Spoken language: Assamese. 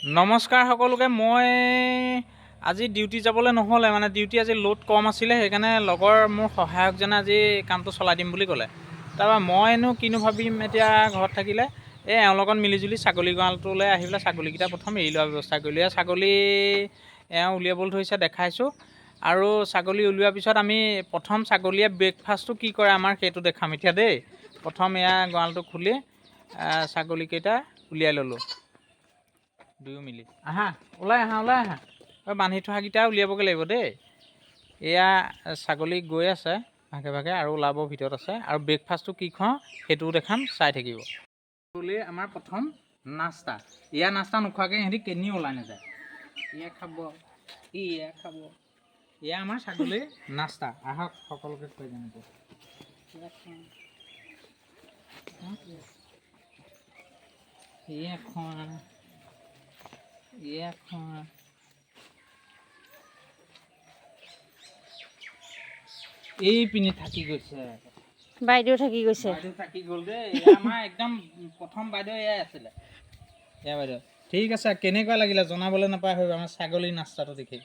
নমস্কাৰ সকলোকে। মই আজি ডিউটি যাবলৈ নহ'লে, মানে ডিউটি আজি লোড কম আছিলে, সেইকাৰণে লগৰ মোৰ সহায়কজনে আজি কামটো চলাই দিম বুলি ক'লে। তাৰপৰা মইনো কিনো ভাবিম এতিয়া ঘৰত থাকিলে, এওঁৰ লগত মিলিজুলি ছাগলী গঁৰালটোলৈ আহি পেলাই ছাগলীকেইটা প্ৰথম এৰি লোৱাৰ ব্যৱস্থা কৰিলোঁ। ছাগলী উলিয়াবলৈ ধৰিছে, দেখাইছোঁ। আৰু ছাগলী উলিওৱাৰ পিছত আমি প্ৰথম ছাগলীয়ে ব্ৰেকফাষ্টটো কি কৰে আমাৰ সেইটো দেখাম এতিয়া দেই। প্ৰথম গঁৰালটো খুলি ছাগলীকেইটা উলিয়াই ল'লোঁ। দুয়ো মিলি আহা, ওলাই আহা। বান্ধি থোৱাকেইটা উলিয়াবগৈ লাগিব দেই। এয়া ছাগলী গৈ আছে ভাগে ভাগে, আৰু ওলাব ভিতৰত আছে। আৰু ব্ৰেকফাষ্টটো কি খাওঁ সেইটোও দেখাম, চাই থাকিব। ছাগলীৰ আমাৰ প্ৰথম নাস্তা। নাস্তা নোখোৱাকৈ সিহঁতি কেনিও ওলাই নাযায়। খাব, খাব। আমাৰ ছাগলীৰ নাস্তা। আহক সকলোকে খুৱাই জানিব। এই পিনে থাকি গৈছে, বাইদেউ থাকি গৈছে। বাইদেউ থাকি গ'ল দেই। আমাৰ একদম প্ৰথম বাইদেউ এয়াই আছিলে। বাইদেউ ঠিক আছে, কেনেকুৱা লাগিলে জনাবলৈ নাপায় হৈ আমাৰ ছাগলীৰ নাস্তাটো দেখি।